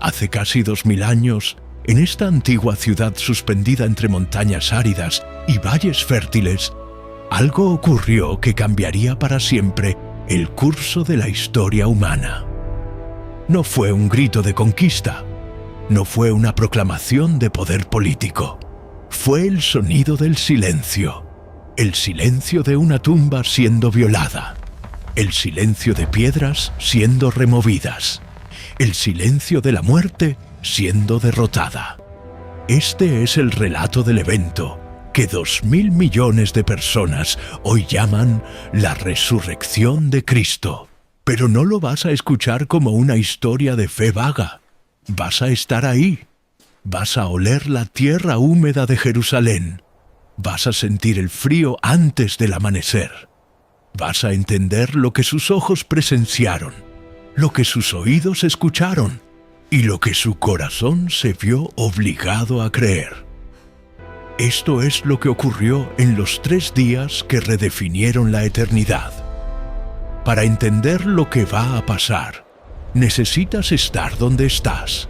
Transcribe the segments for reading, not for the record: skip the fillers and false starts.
Hace casi 2000 años, en esta antigua ciudad suspendida entre montañas áridas y valles fértiles, algo ocurrió que cambiaría para siempre el curso de la historia humana. No fue un grito de conquista, no fue una proclamación de poder político, fue el sonido del silencio, el silencio de una tumba siendo violada, el silencio de piedras siendo removidas, el silencio de la muerte siendo derrotada. Este es el relato del evento que 2000 millones de personas hoy llaman la resurrección de Cristo. Pero no lo vas a escuchar como una historia de fe vaga. Vas a estar ahí. Vas a oler la tierra húmeda de Jerusalén. Vas a sentir el frío antes del amanecer. Vas a entender lo que sus ojos presenciaron, lo que sus oídos escucharon y lo que su corazón se vio obligado a creer. Esto es lo que ocurrió en los 3 días que redefinieron la eternidad. Para entender lo que va a pasar, necesitas estar donde estás.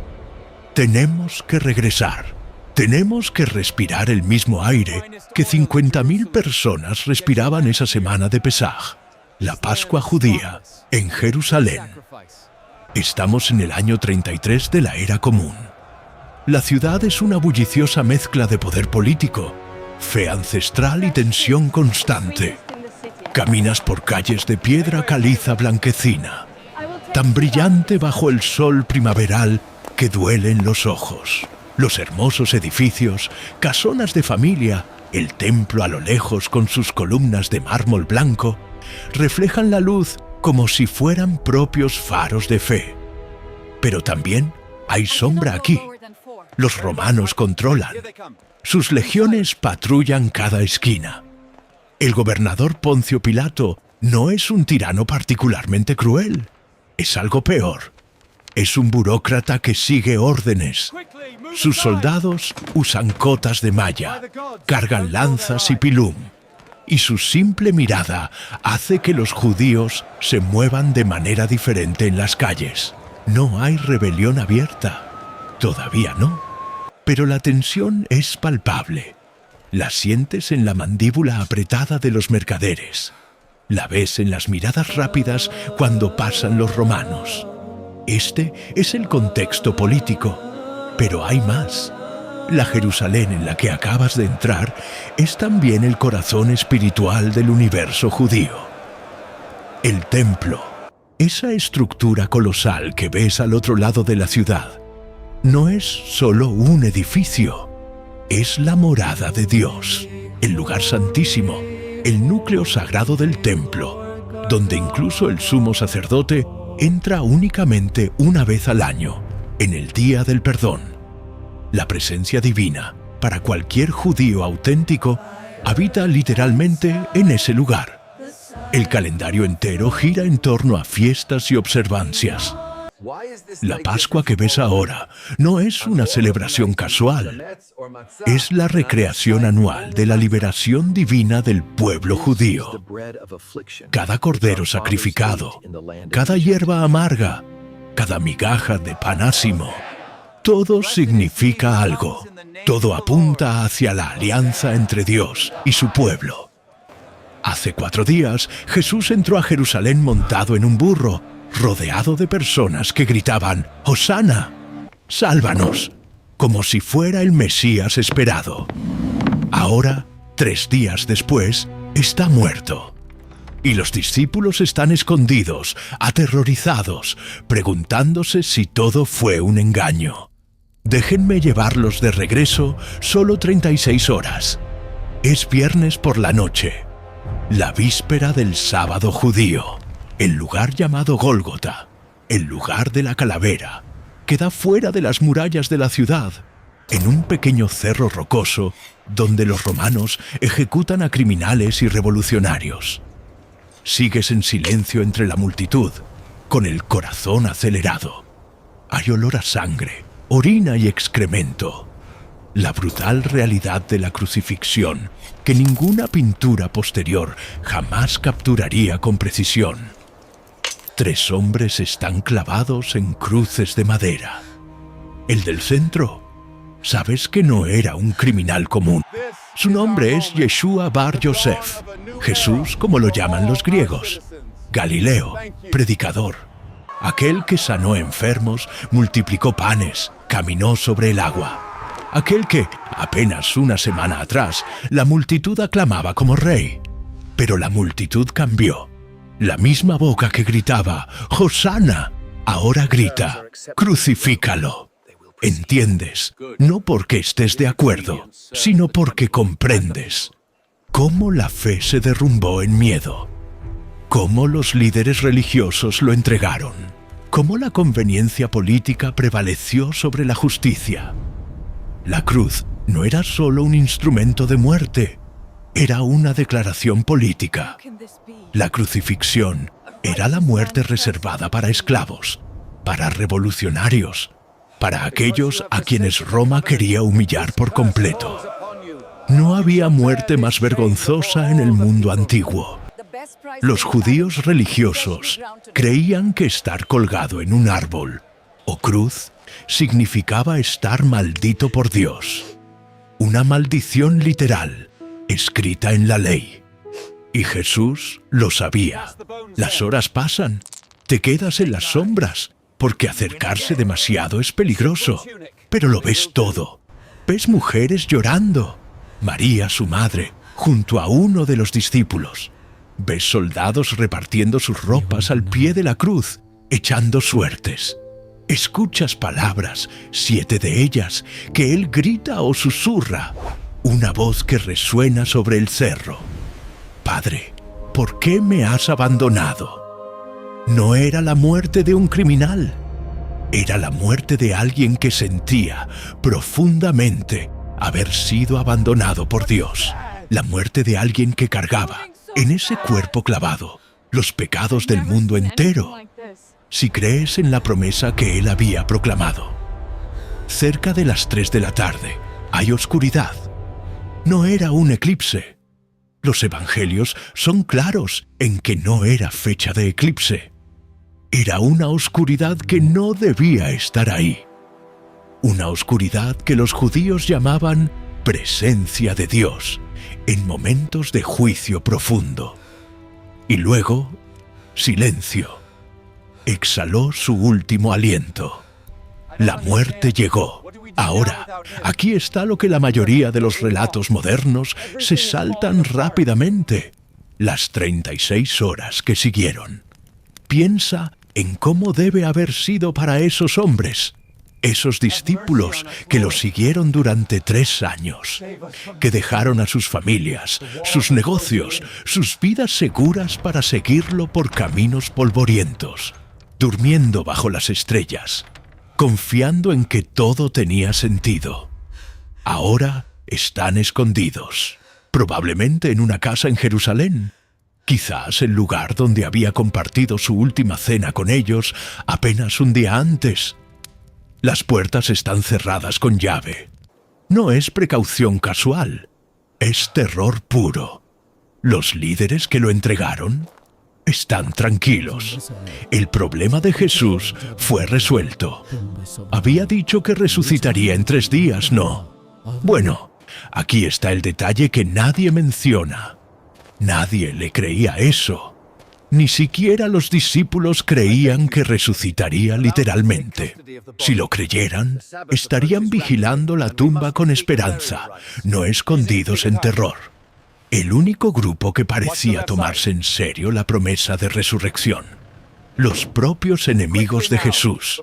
Tenemos que regresar. Tenemos que respirar el mismo aire que 50.000 personas respiraban esa semana de Pesaj, la Pascua judía, en Jerusalén. Estamos en el año 33 de la Era Común. La ciudad es una bulliciosa mezcla de poder político, fe ancestral y tensión constante. Caminas por calles de piedra caliza blanquecina, tan brillante bajo el sol primaveral que duele en los ojos. Los hermosos edificios, casonas de familia, el templo a lo lejos con sus columnas de mármol blanco, reflejan la luz como si fueran propios faros de fe. Pero también hay sombra aquí. Los romanos controlan. Sus legiones patrullan cada esquina. El gobernador Poncio Pilato no es un tirano particularmente cruel. Es algo peor. Es un burócrata que sigue órdenes. Sus soldados usan cotas de malla, cargan lanzas y pilum, y su simple mirada hace que los judíos se muevan de manera diferente en las calles. No hay rebelión abierta. Todavía no. Pero la tensión es palpable. La sientes en la mandíbula apretada de los mercaderes. La ves en las miradas rápidas cuando pasan los romanos. Este es el contexto político, pero hay más. La Jerusalén en la que acabas de entrar es también el corazón espiritual del universo judío. El templo, esa estructura colosal que ves al otro lado de la ciudad, no es solo un edificio, es la morada de Dios, el lugar santísimo, el núcleo sagrado del templo, donde incluso el sumo sacerdote entra únicamente una vez al año, en el Día del Perdón. La presencia divina, para cualquier judío auténtico, habita literalmente en ese lugar. El calendario entero gira en torno a fiestas y observancias. La Pascua que ves ahora no es una celebración casual. Es la recreación anual de la liberación divina del pueblo judío. Cada cordero sacrificado, cada hierba amarga, cada migaja de pan ácimo, todo significa algo. Todo apunta hacia la alianza entre Dios y su pueblo. Hace 4 días, Jesús entró a Jerusalén montado en un burro, rodeado de personas que gritaban «¡Hosana! ¡Sálvanos!», como si fuera el Mesías esperado. Ahora, 3 días después, está muerto. Y los discípulos están escondidos, aterrorizados, preguntándose si todo fue un engaño. Déjenme llevarlos de regreso solo 36 horas. Es viernes por la noche, la víspera del sábado judío. El lugar llamado Gólgota, el lugar de la calavera, queda fuera de las murallas de la ciudad, en un pequeño cerro rocoso donde los romanos ejecutan a criminales y revolucionarios. Sigues en silencio entre la multitud, con el corazón acelerado. Hay olor a sangre, orina y excremento. La brutal realidad de la crucifixión que ninguna pintura posterior jamás capturaría con precisión. 3 hombres están clavados en cruces de madera. el del centro. Sabes que no era un criminal común. Su nombre es Yeshua Bar Yosef, Jesús como lo llaman los griegos. Galileo, predicador, aquel que sanó enfermos, multiplicó panes, caminó sobre el agua. Aquel que, apenas una semana atrás, la multitud aclamaba como rey. Pero la multitud cambió. La misma boca que gritaba, «Hosana», ahora grita, «Crucifícalo». ¿Entiendes? No porque estés de acuerdo, sino porque comprendes. Cómo la fe se derrumbó en miedo. Cómo los líderes religiosos lo entregaron. Cómo la conveniencia política prevaleció sobre la justicia. La cruz no era solo un instrumento de muerte, era una declaración política. La crucifixión era la muerte reservada para esclavos, para revolucionarios, para aquellos a quienes Roma quería humillar por completo. No había muerte más vergonzosa en el mundo antiguo. Los judíos religiosos creían que estar colgado en un árbol o cruz significaba estar maldito por Dios. Una maldición literal, escrita en la ley. Y Jesús lo sabía. Las horas pasan, te quedas en las sombras, porque acercarse demasiado es peligroso. Pero lo ves todo. Ves mujeres llorando. María, su madre, junto a uno de los discípulos. Ves soldados repartiendo sus ropas al pie de la cruz, echando suertes. Escuchas palabras, 7 de ellas, que él grita o susurra. Una voz que resuena sobre el cerro. Padre, ¿por qué me has abandonado? No era la muerte de un criminal. Era la muerte de alguien que sentía profundamente haber sido abandonado por Dios. La muerte de alguien que cargaba, en ese cuerpo clavado, los pecados del mundo entero. Si crees en la promesa que él había proclamado. Cerca de las 3 de la tarde, hay oscuridad. No era un eclipse. Los evangelios son claros en que no era fecha de eclipse. Era una oscuridad que no debía estar ahí. Una oscuridad que los judíos llamaban presencia de Dios en momentos de juicio profundo. Y luego, silencio. Exhaló su último aliento. La muerte llegó. Ahora, aquí está lo que la mayoría de los relatos modernos se saltan rápidamente. Las 36 horas que siguieron. Piensa en cómo debe haber sido para esos hombres, esos discípulos que los siguieron durante 3 años, que dejaron a sus familias, sus negocios, sus vidas seguras para seguirlo por caminos polvorientos, durmiendo bajo las estrellas, confiando en que todo tenía sentido. Ahora están escondidos, probablemente en una casa en Jerusalén, quizás el lugar donde había compartido su última cena con ellos apenas un día antes. Las puertas están cerradas con llave. No es precaución casual, es terror puro. Los líderes que lo entregaron están tranquilos. El problema de Jesús fue resuelto. Había dicho que resucitaría en 3 días, ¿no? Bueno, aquí está el detalle que nadie menciona. Nadie le creía eso. Ni siquiera los discípulos creían que resucitaría literalmente. Si lo creyeran, estarían vigilando la tumba con esperanza, no escondidos en terror. El único grupo que parecía tomarse en serio la promesa de resurrección. Los propios enemigos de Jesús.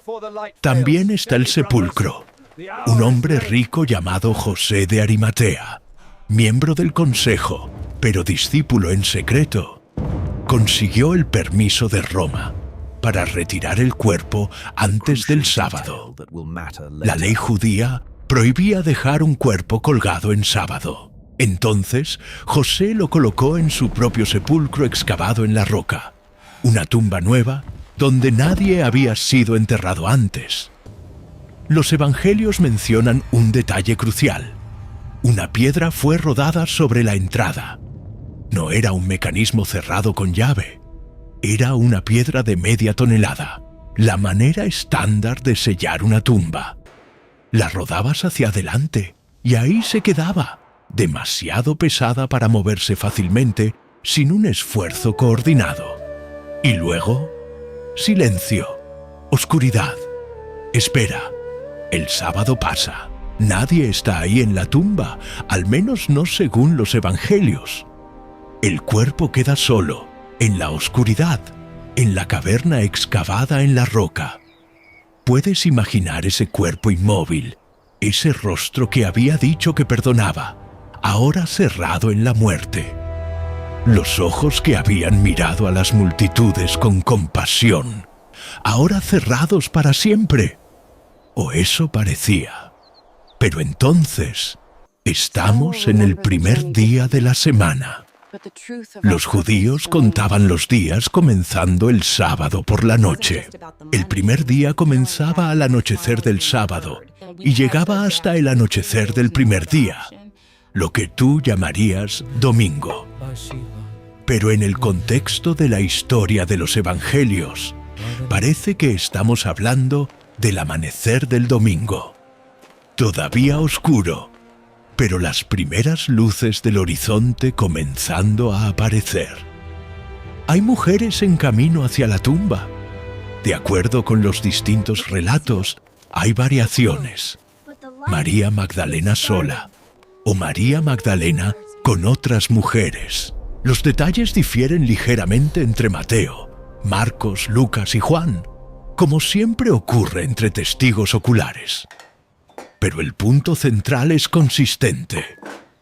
También está el sepulcro. Un hombre rico llamado José de Arimatea, miembro del consejo, pero discípulo en secreto, consiguió el permiso de Roma para retirar el cuerpo antes del sábado. La ley judía prohibía dejar un cuerpo colgado en sábado. Entonces, José lo colocó en su propio sepulcro excavado en la roca, una tumba nueva donde nadie había sido enterrado antes. Los evangelios mencionan un detalle crucial. Una piedra fue rodada sobre la entrada. No era un mecanismo cerrado con llave. Era una piedra de media tonelada, la manera estándar de sellar una tumba. La rodabas hacia adelante y ahí se quedaba, demasiado pesada para moverse fácilmente sin un esfuerzo coordinado. Y luego, silencio, oscuridad. Espera, el sábado pasa. Nadie está ahí en la tumba, al menos no según los evangelios. El cuerpo queda solo, en la oscuridad, en la caverna excavada en la roca. ¿Puedes imaginar ese cuerpo inmóvil, ese rostro que había dicho que perdonaba, ahora cerrado en la muerte? Los ojos que habían mirado a las multitudes con compasión, ahora cerrados para siempre. O eso parecía. Pero entonces, estamos en el primer día de la semana. Los judíos contaban los días comenzando el sábado por la noche. El primer día comenzaba al anochecer del sábado y llegaba hasta el anochecer del primer día, lo que tú llamarías domingo. Pero en el contexto de la historia de los evangelios, parece que estamos hablando del amanecer del domingo. Todavía oscuro, pero las primeras luces del horizonte comenzando a aparecer. Hay mujeres en camino hacia la tumba. De acuerdo con los distintos relatos, hay variaciones. María Magdalena sola, o María Magdalena con otras mujeres. Los detalles difieren ligeramente entre Mateo, Marcos, Lucas y Juan, como siempre ocurre entre testigos oculares. Pero el punto central es consistente.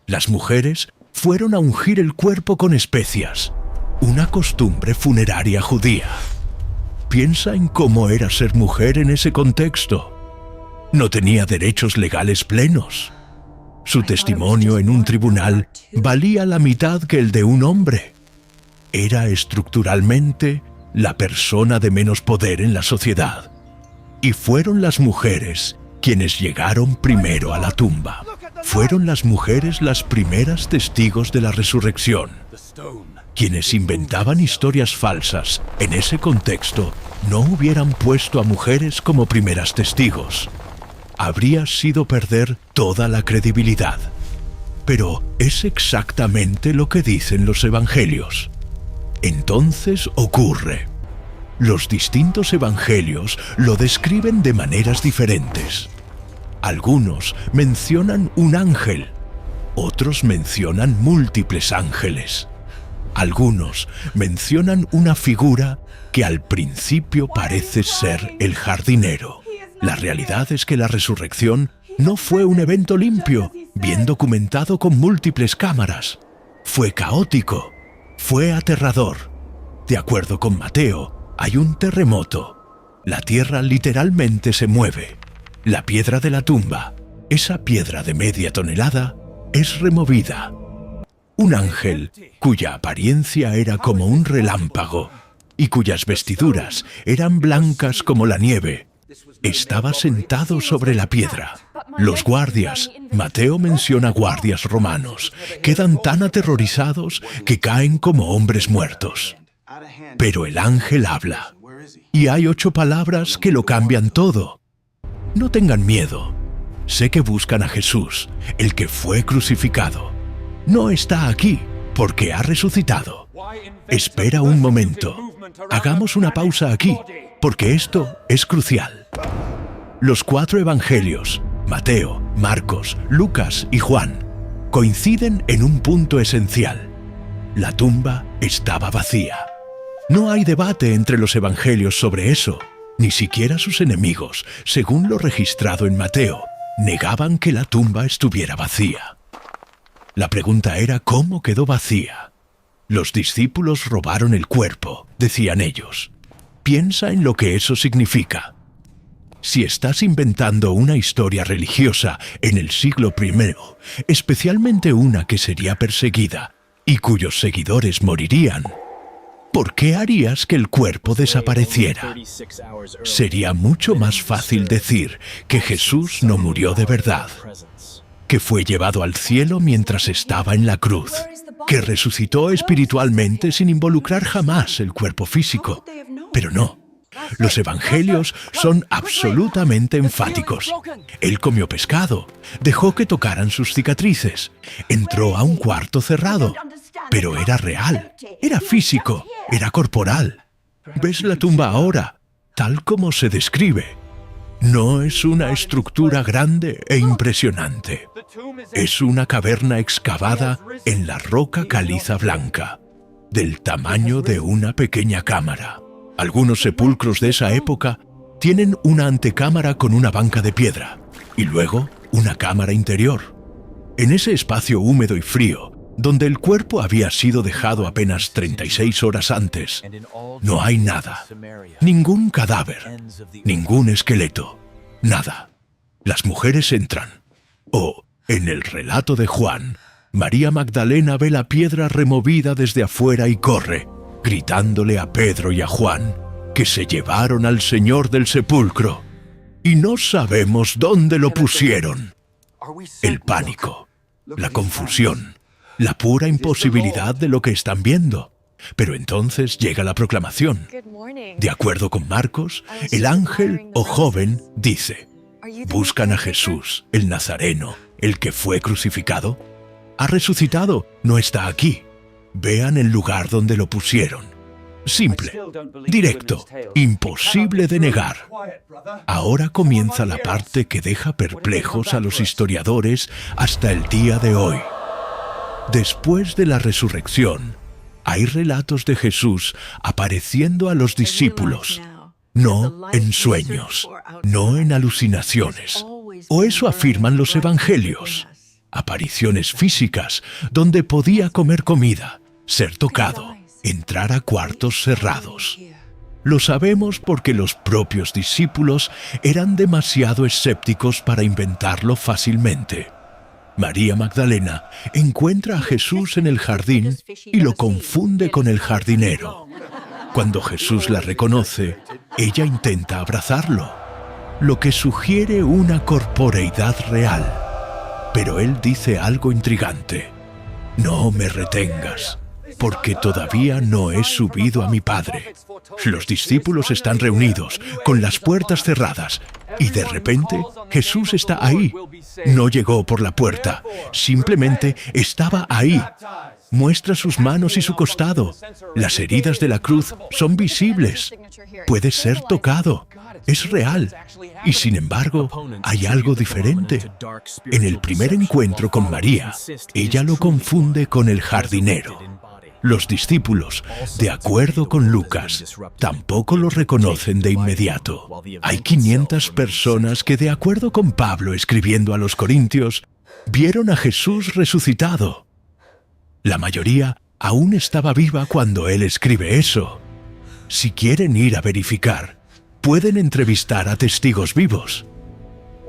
Las mujeres fueron a ungir el cuerpo con especias, una costumbre funeraria judía. Piensa en cómo era ser mujer en ese contexto. No tenía derechos legales plenos. Su testimonio en un tribunal valía la mitad que el de un hombre. Era estructuralmente la persona de menos poder en la sociedad. Y fueron las mujeres quienes llegaron primero a la tumba. Fueron las mujeres las primeras testigos de la resurrección. Quienes inventaban historias falsas en ese contexto no hubieran puesto a mujeres como primeras testigos. Habría sido perder toda la credibilidad. Pero es exactamente lo que dicen los evangelios. Entonces ocurre. Los distintos evangelios lo describen de maneras diferentes. Algunos mencionan un ángel, otros mencionan múltiples ángeles. Algunos mencionan una figura que al principio parece ser el jardinero. La realidad es que la resurrección no fue un evento limpio, bien documentado con múltiples cámaras. Fue caótico, fue aterrador. De acuerdo con Mateo, hay un terremoto. La tierra literalmente se mueve. La piedra de la tumba, esa piedra de media tonelada, es removida. Un ángel, cuya apariencia era como un relámpago y cuyas vestiduras eran blancas como la nieve, estaba sentado sobre la piedra. Los guardias, Mateo menciona guardias romanos, quedan tan aterrorizados que caen como hombres muertos. Pero el ángel habla, y hay 8 palabras que lo cambian todo. No tengan miedo. Sé que buscan a Jesús, el que fue crucificado. No está aquí, porque ha resucitado. Espera un momento. Hagamos una pausa aquí, porque esto es crucial. Los 4 evangelios, Mateo, Marcos, Lucas y Juan, coinciden en un punto esencial. La tumba estaba vacía. No hay debate entre los evangelios sobre eso. Ni siquiera sus enemigos, según lo registrado en Mateo, negaban que la tumba estuviera vacía. La pregunta era cómo quedó vacía. Los discípulos robaron el cuerpo, decían ellos. Piensa en lo que eso significa. Si estás inventando una historia religiosa en el siglo I, especialmente una que sería perseguida y cuyos seguidores morirían, ¿por qué harías que el cuerpo desapareciera? Sería mucho más fácil decir que Jesús no murió de verdad, que fue llevado al cielo mientras estaba en la cruz, que resucitó espiritualmente sin involucrar jamás el cuerpo físico. Pero no, Los evangelios son absolutamente enfáticos. Él comió pescado, dejó que tocaran sus cicatrices, entró a un cuarto cerrado, pero era real, era físico, era corporal. ¿Ves la tumba ahora, tal como se describe? No es una estructura grande e impresionante. Es una caverna excavada en la roca caliza blanca, del tamaño de una pequeña cámara. Algunos sepulcros de esa época tienen una antecámara con una banca de piedra y luego una cámara interior. En ese espacio húmedo y frío, donde el cuerpo había sido dejado apenas 36 horas antes, no hay nada, ningún cadáver, ningún esqueleto, nada. Las mujeres entran. En el relato de Juan, María Magdalena ve la piedra removida desde afuera y corre, gritándole a Pedro y a Juan que se llevaron al Señor del sepulcro y no sabemos dónde lo pusieron. El pánico, la confusión, la pura imposibilidad de lo que están viendo. Pero entonces llega la proclamación. De acuerdo con Marcos, el ángel o joven dice: «Buscan a Jesús, el Nazareno, el que fue crucificado. Ha resucitado, no está aquí. Vean el lugar donde lo pusieron». Simple, directo, imposible de negar. Ahora comienza la parte que deja perplejos a los historiadores hasta el día de hoy. Después de la resurrección, hay relatos de Jesús apareciendo a los discípulos, no en sueños, no en alucinaciones, o eso afirman los evangelios. Apariciones físicas donde podía comer comida, ser tocado, entrar a cuartos cerrados. Lo sabemos porque los propios discípulos eran demasiado escépticos para inventarlo fácilmente. María Magdalena encuentra a Jesús en el jardín y lo confunde con el jardinero. Cuando Jesús la reconoce, ella intenta abrazarlo, lo que sugiere una corporeidad real. Pero él dice algo intrigante: «No me retengas, porque todavía no he subido a mi Padre». Los discípulos están reunidos, con las puertas cerradas, y de repente Jesús está ahí. No llegó por la puerta, simplemente estaba ahí. Muestra sus manos y su costado. Las heridas de la cruz son visibles. Puede ser tocado. Es real. Y sin embargo, hay algo diferente. En el primer encuentro con María, ella lo confunde con el jardinero. Los discípulos, de acuerdo con Lucas, tampoco lo reconocen de inmediato. Hay 500 personas que, de acuerdo con Pablo escribiendo a los Corintios, vieron a Jesús resucitado. La mayoría aún estaba viva cuando él escribe eso. Si quieren ir a verificar, pueden entrevistar a testigos vivos.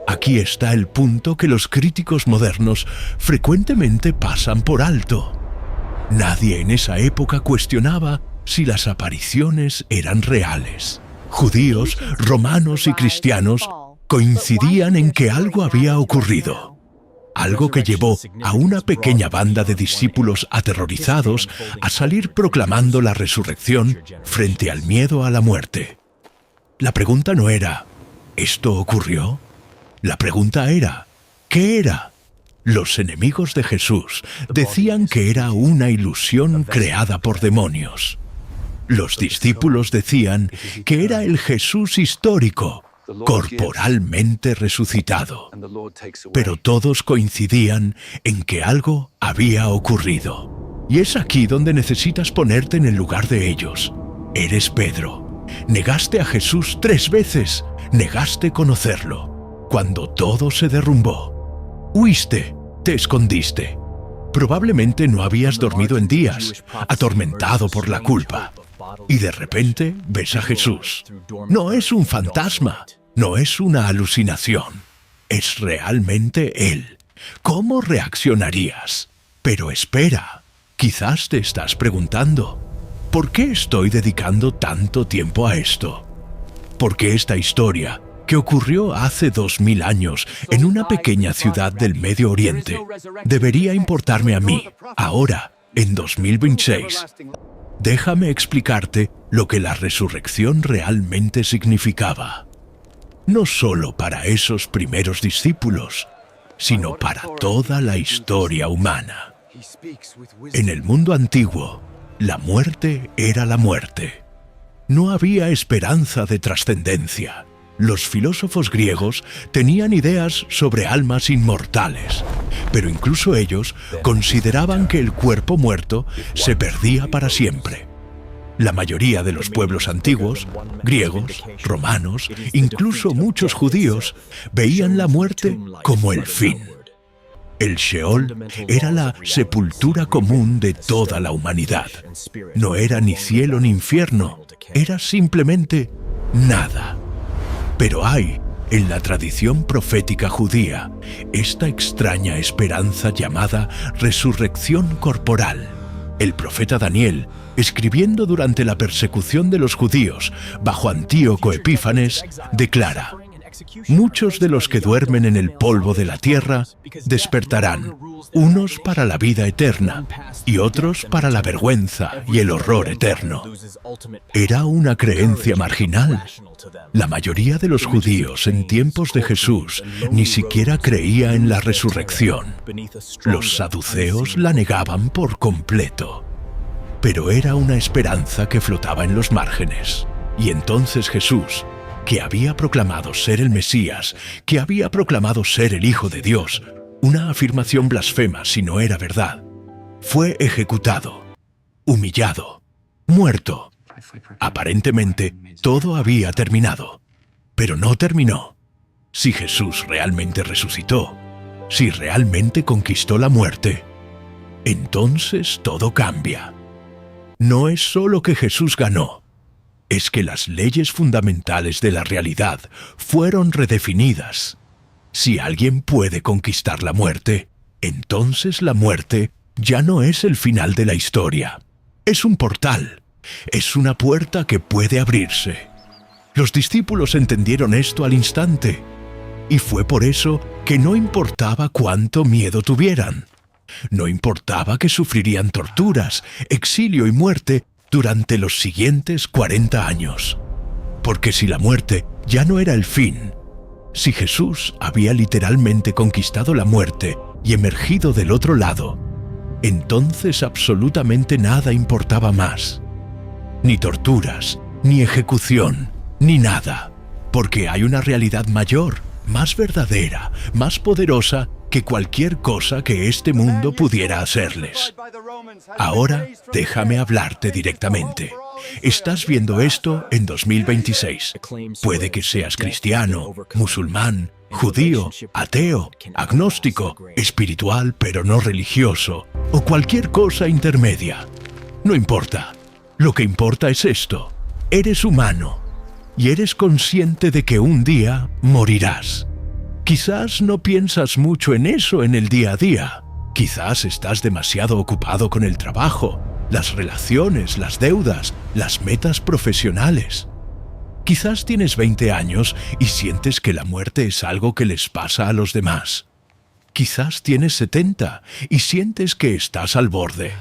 Aquí está el punto que los críticos modernos frecuentemente pasan por alto. Nadie en esa época cuestionaba si las apariciones eran reales. Judíos, romanos y cristianos coincidían en que algo había ocurrido. Algo que llevó a una pequeña banda de discípulos aterrorizados a salir proclamando la resurrección frente al miedo a la muerte. La pregunta no era, ¿esto ocurrió? La pregunta era, ¿qué era? Los enemigos de Jesús decían que era una ilusión creada por demonios. Los discípulos decían que era el Jesús histórico, corporalmente resucitado. Pero todos coincidían en que algo había ocurrido. Y es aquí donde necesitas ponerte en el lugar de ellos. Eres Pedro. Negaste a Jesús 3 veces. Negaste conocerlo. Cuando todo se derrumbó, huiste, te escondiste. Probablemente no habías dormido en días, atormentado por la culpa. Y de repente ves a Jesús. No es un fantasma, no es una alucinación. Es realmente Él. ¿Cómo reaccionarías? Pero espera, quizás te estás preguntando, ¿por qué estoy dedicando tanto tiempo a esto? ¿Por qué esta historia, que ocurrió hace 2000 años en una pequeña ciudad del Medio Oriente, debería importarme a mí, ahora, en 2026? déjame explicarte lo que la resurrección realmente significaba. No solo para esos primeros discípulos, sino para toda la historia humana. En el mundo antiguo, la muerte era la muerte. No había esperanza de trascendencia. Los filósofos griegos tenían ideas sobre almas inmortales, pero incluso ellos consideraban que el cuerpo muerto se perdía para siempre. La mayoría de los pueblos antiguos, griegos, romanos, incluso muchos judíos, veían la muerte como el fin. El Sheol era la sepultura común de toda la humanidad. No era ni cielo ni infierno, era simplemente nada. Pero hay, en la tradición profética judía, esta extraña esperanza llamada resurrección corporal. El profeta Daniel, escribiendo durante la persecución de los judíos bajo Antíoco Epífanes, declara: muchos de los que duermen en el polvo de la tierra despertarán, unos para la vida eterna y otros para la vergüenza y el horror eterno. Era una creencia marginal. La mayoría de los judíos en tiempos de Jesús ni siquiera creía en la resurrección. Los saduceos la negaban por completo. Pero era una esperanza que flotaba en los márgenes. Y entonces Jesús, que había proclamado ser el Mesías, que había proclamado ser el Hijo de Dios, una afirmación blasfema si no era verdad, fue ejecutado, humillado, muerto. Aparentemente, todo había terminado, pero no terminó. Si Jesús realmente resucitó, si realmente conquistó la muerte, entonces todo cambia. No es solo que Jesús ganó, es que las leyes fundamentales de la realidad fueron redefinidas. Si alguien puede conquistar la muerte, entonces la muerte ya no es el final de la historia. Es un portal, es una puerta que puede abrirse. Los discípulos entendieron esto al instante, y fue por eso que no importaba cuánto miedo tuvieran. No importaba que sufrirían torturas, exilio y muerte durante los siguientes 40 años. Porque si la muerte ya no era el fin, si Jesús había literalmente conquistado la muerte y emergido del otro lado, entonces absolutamente nada importaba más. Ni torturas, ni ejecución, ni nada. Porque hay una realidad mayor, más verdadera, más poderosa que cualquier cosa que este mundo pudiera hacerles. Ahora, déjame hablarte directamente. Estás viendo esto en 2026. Puede que seas cristiano, musulmán, judío, ateo, agnóstico, espiritual pero no religioso, o cualquier cosa intermedia. No importa. Lo que importa es esto. Eres humano y eres consciente de que un día morirás. Quizás no piensas mucho en eso en el día a día. Quizás estás demasiado ocupado con el trabajo, las relaciones, las deudas, las metas profesionales. Quizás tienes 20 años y sientes que la muerte es algo que les pasa a los demás. Quizás tienes 70 y sientes que estás al borde.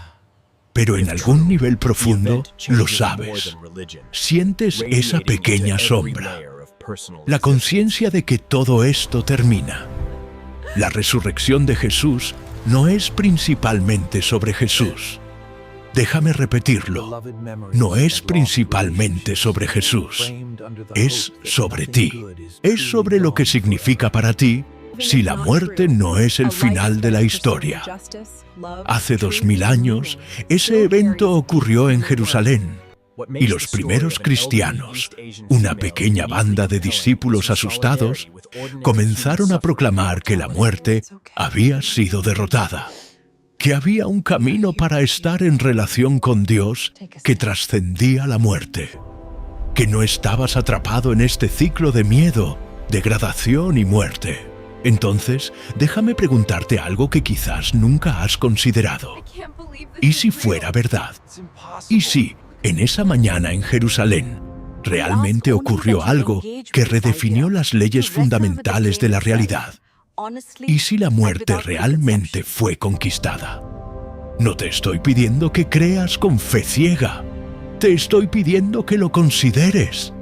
Pero en algún nivel profundo lo sabes. Sientes esa pequeña sombra. La conciencia de que todo esto termina. La resurrección de Jesús no es principalmente sobre Jesús. Déjame repetirlo. No es principalmente sobre Jesús. Es sobre ti. Es sobre lo que significa para ti si la muerte no es el final de la historia. Hace 2000 años, ese evento ocurrió en Jerusalén. Y los primeros cristianos, una pequeña banda de discípulos asustados, comenzaron a proclamar que la muerte había sido derrotada, que había un camino para estar en relación con Dios que trascendía la muerte, que no estabas atrapado en este ciclo de miedo, degradación y muerte. Entonces, déjame preguntarte algo que quizás nunca has considerado. ¿Y si fuera verdad? ¿Y si en esa mañana en Jerusalén realmente ocurrió algo que redefinió las leyes fundamentales de la realidad? ¿Y si la muerte realmente fue conquistada? No te estoy pidiendo que creas con fe ciega. Te estoy pidiendo que lo consideres.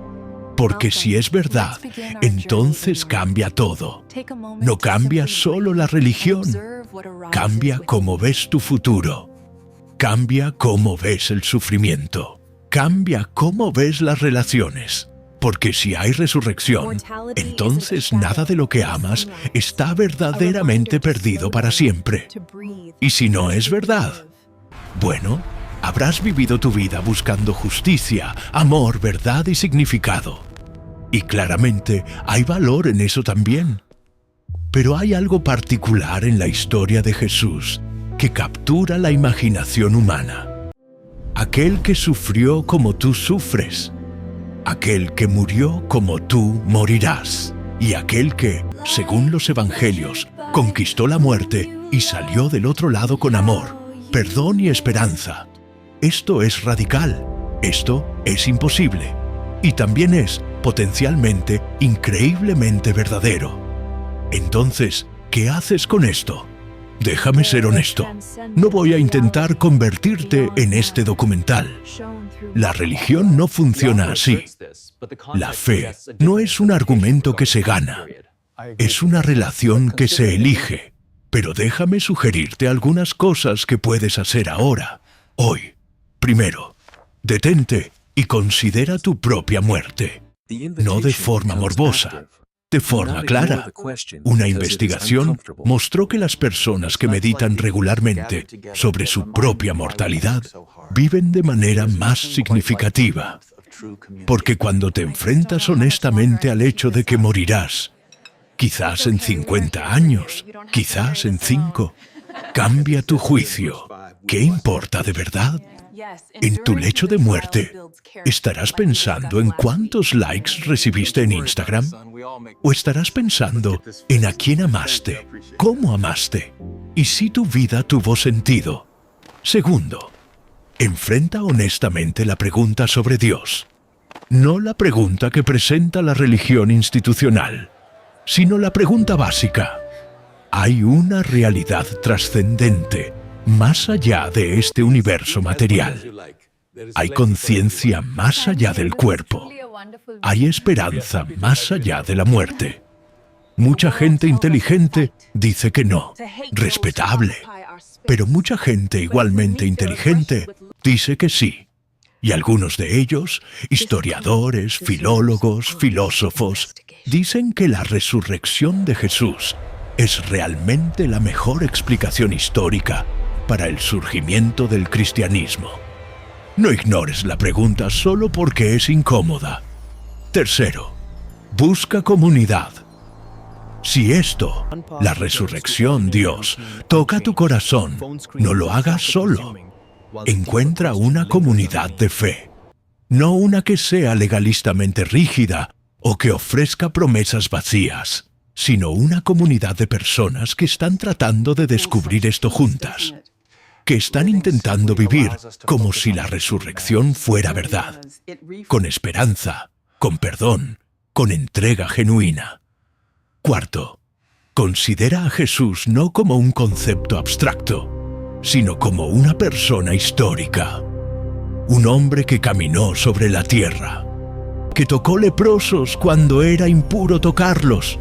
Porque si es verdad, entonces cambia todo. No cambia solo la religión. Cambia cómo ves tu futuro. Cambia cómo ves el sufrimiento. Cambia cómo ves las relaciones. Porque si hay resurrección, entonces nada de lo que amas está verdaderamente perdido para siempre. Y si no es verdad, bueno, habrás vivido tu vida buscando justicia, amor, verdad y significado. Y claramente hay valor en eso también. Pero hay algo particular en la historia de Jesús que captura la imaginación humana. Aquel que sufrió como tú sufres. Aquel que murió como tú morirás. Y aquel que, según los evangelios, conquistó la muerte y salió del otro lado con amor, perdón y esperanza. Esto es radical. Esto es imposible. Y también es, potencialmente, increíblemente verdadero. Entonces, ¿qué haces con esto? Déjame ser honesto. No voy a intentar convertirte en este documental. La religión no funciona así. La fe no es un argumento que se gana. Es una relación que se elige. Pero déjame sugerirte algunas cosas que puedes hacer ahora, hoy. Primero, detente y considera tu propia muerte. No de forma morbosa, de forma clara. Una investigación mostró que las personas que meditan regularmente sobre su propia mortalidad viven de manera más significativa. Porque cuando te enfrentas honestamente al hecho de que morirás, quizás en 50 años, quizás en 5, cambia tu juicio. ¿Qué importa de verdad? En tu lecho de muerte, ¿estarás pensando en cuántos likes recibiste en Instagram? ¿O estarás pensando en a quién amaste, cómo amaste, y si tu vida tuvo sentido? Segundo, enfrenta honestamente la pregunta sobre Dios. No la pregunta que presenta la religión institucional, sino la pregunta básica. ¿Hay una realidad trascendente más allá de este universo material? ¿Hay conciencia más allá del cuerpo? ¿Hay esperanza más allá de la muerte? Mucha gente inteligente dice que no, respetable. Pero mucha gente igualmente inteligente dice que sí. Y algunos de ellos, historiadores, filólogos, filósofos, dicen que la resurrección de Jesús es realmente la mejor explicación histórica para el surgimiento del cristianismo. No ignores la pregunta solo porque es incómoda. Tercero, busca comunidad. Si esto, la resurrección, Dios, toca tu corazón, no lo hagas solo. Encuentra una comunidad de fe. No una que sea legalistamente rígida o que ofrezca promesas vacías, sino una comunidad de personas que están tratando de descubrir esto juntas, que están intentando vivir como si la resurrección fuera verdad, con esperanza, con perdón, con entrega genuina. Cuarto, considera a Jesús no como un concepto abstracto, sino como una persona histórica, un hombre que caminó sobre la tierra, que tocó leprosos cuando era impuro tocarlos,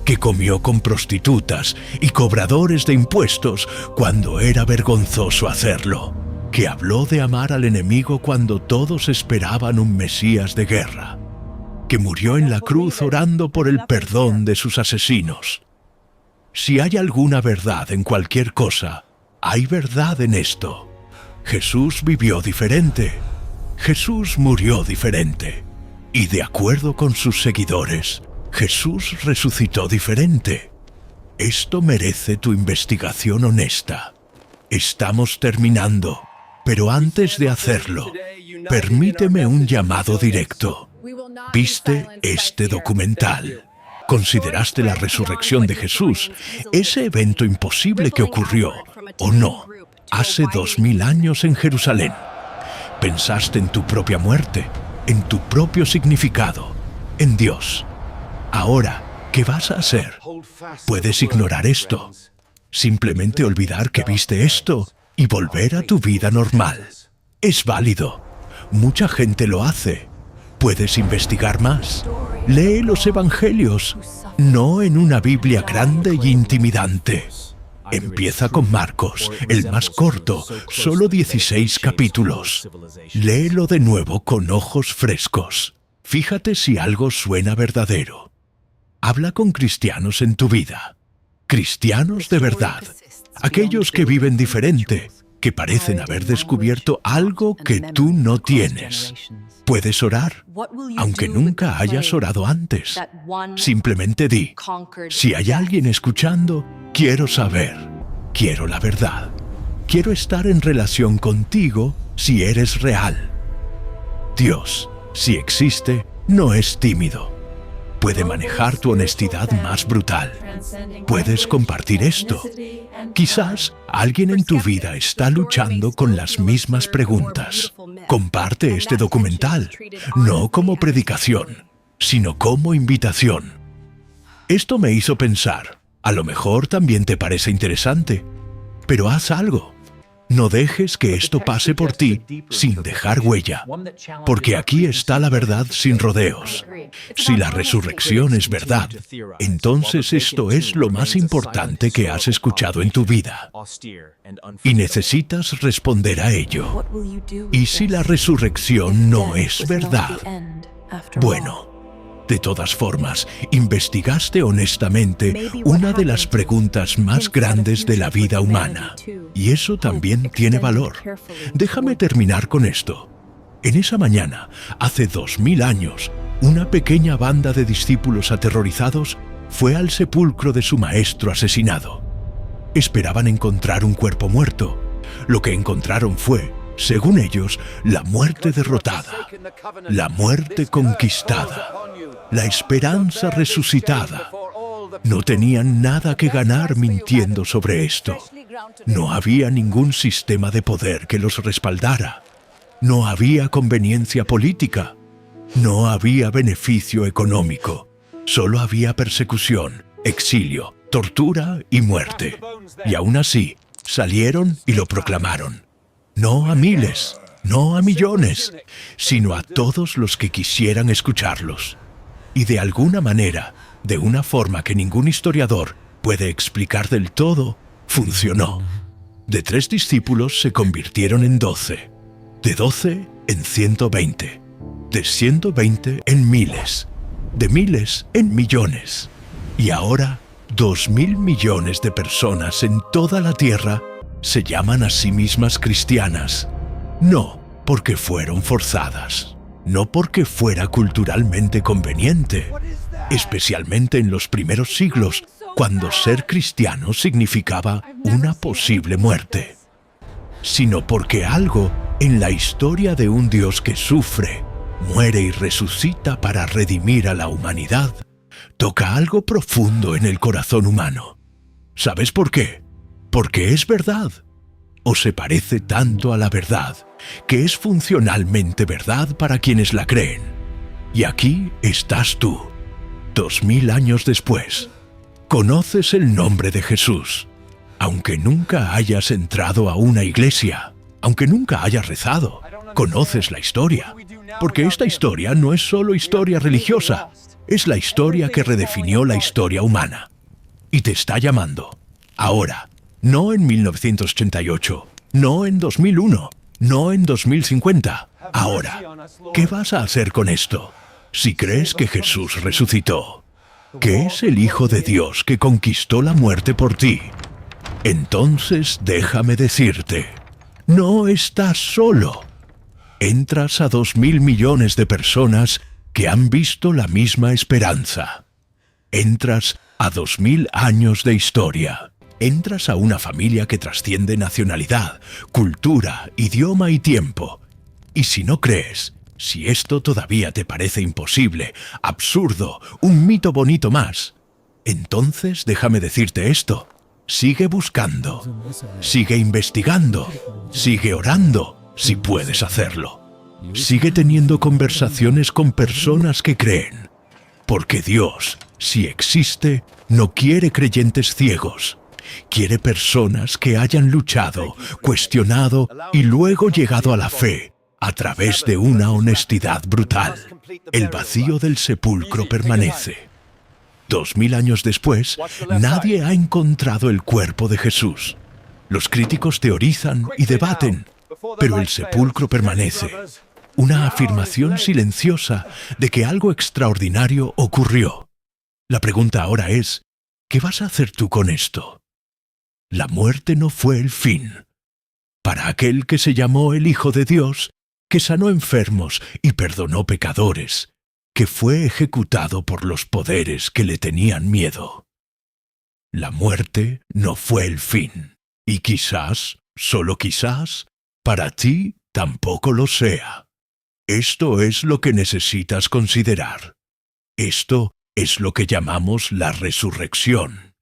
que comió con prostitutas y cobradores de impuestos cuando era vergonzoso hacerlo, que habló de amar al enemigo cuando todos esperaban un Mesías de guerra, que murió en la cruz orando por el perdón de sus asesinos. Si hay alguna verdad en cualquier cosa, hay verdad en esto. Jesús vivió diferente. Jesús murió diferente. Y de acuerdo con sus seguidores, Jesús resucitó diferente. Esto merece tu investigación honesta. Estamos terminando, pero antes de hacerlo, permíteme un llamado directo. ¿Viste este documental? ¿Consideraste la resurrección de Jesús, ese evento imposible que ocurrió, o no, hace 2000 años en Jerusalén? ¿Pensaste en tu propia muerte, en tu propio significado, en Dios? Ahora, ¿qué vas a hacer? Puedes ignorar esto, simplemente olvidar que viste esto y volver a tu vida normal. Es válido. Mucha gente lo hace. Puedes investigar más. Lee los evangelios, no en una Biblia grande y intimidante. Empieza con Marcos, el más corto, solo 16 capítulos. Léelo de nuevo con ojos frescos. Fíjate si algo suena verdadero. Habla con cristianos en tu vida. Cristianos de verdad. Aquellos que viven diferente, que parecen haber descubierto algo que tú no tienes. Puedes orar, aunque nunca hayas orado antes. Simplemente di, si hay alguien escuchando, quiero saber, quiero la verdad. Quiero estar en relación contigo si eres real. Dios, si existe, no es tímido. Puede manejar tu honestidad más brutal. Puedes compartir esto. Quizás alguien en tu vida está luchando con las mismas preguntas. Comparte este documental, no como predicación, sino como invitación. Esto me hizo pensar, a lo mejor también te parece interesante, pero haz algo. No dejes que esto pase por ti sin dejar huella, porque aquí está la verdad sin rodeos. Si la resurrección es verdad, entonces esto es lo más importante que has escuchado en tu vida. Y necesitas responder a ello. ¿Y si la resurrección no es verdad? Bueno, de todas formas, investigaste honestamente una de las preguntas más grandes de la vida humana. Y eso también tiene valor. Déjame terminar con esto. En esa mañana, hace 2000 años, una pequeña banda de discípulos aterrorizados fue al sepulcro de su maestro asesinado. Esperaban encontrar un cuerpo muerto. Lo que encontraron fue, según ellos, la muerte derrotada, la muerte conquistada, la esperanza resucitada. No tenían nada que ganar mintiendo sobre esto. No había ningún sistema de poder que los respaldara. No había conveniencia política. No había beneficio económico. Solo había persecución, exilio, tortura y muerte. Y aún así, salieron y lo proclamaron. No a miles, no a millones, sino a todos los que quisieran escucharlos. Y de alguna manera, de una forma que ningún historiador puede explicar del todo, funcionó. De 3 discípulos se convirtieron en 12, de 12 en 120, de 120 en miles, de miles en millones. Y ahora, 2000 millones de personas en toda la Tierra se llaman a sí mismas cristianas. No porque fueron forzadas, no porque fuera culturalmente conveniente, especialmente en los primeros siglos, cuando ser cristiano significaba una posible muerte, sino porque algo en la historia de un Dios que sufre, muere y resucita para redimir a la humanidad, toca algo profundo en el corazón humano. ¿Sabes por qué? Porque es verdad, o se parece tanto a la verdad, que es funcionalmente verdad para quienes la creen. Y aquí estás tú, 2000 años después. Conoces el nombre de Jesús, aunque nunca hayas entrado a una iglesia, aunque nunca hayas rezado. Conoces la historia, porque esta historia no es solo historia religiosa, es la historia que redefinió la historia humana. Y te está llamando, ahora, no en 1988, no en 2001, no en 2050, ahora. ¿Qué vas a hacer con esto? Si crees que Jesús resucitó, que es el Hijo de Dios que conquistó la muerte por ti, entonces déjame decirte, no estás solo. Entras a 2000 millones de personas que han visto la misma esperanza. Entras a 2000 años de historia. Entras a una familia que trasciende nacionalidad, cultura, idioma y tiempo. Y si no crees, si esto todavía te parece imposible, absurdo, un mito bonito más, entonces déjame decirte esto. Sigue buscando, sigue investigando, sigue orando, si puedes hacerlo. Sigue teniendo conversaciones con personas que creen. Porque Dios, si existe, no quiere creyentes ciegos. Quiere personas que hayan luchado, cuestionado y luego llegado a la fe a través de una honestidad brutal. El vacío del sepulcro permanece. 2000 años después, nadie ha encontrado el cuerpo de Jesús. Los críticos teorizan y debaten, pero el sepulcro permanece. Una afirmación silenciosa de que algo extraordinario ocurrió. La pregunta ahora es, ¿qué vas a hacer tú con esto? La muerte no fue el fin. Para aquel que se llamó el Hijo de Dios, que sanó enfermos y perdonó pecadores, que fue ejecutado por los poderes que le tenían miedo. La muerte no fue el fin, y quizás, solo quizás, para ti tampoco lo sea. Esto es lo que necesitas considerar. Esto es lo que llamamos la resurrección.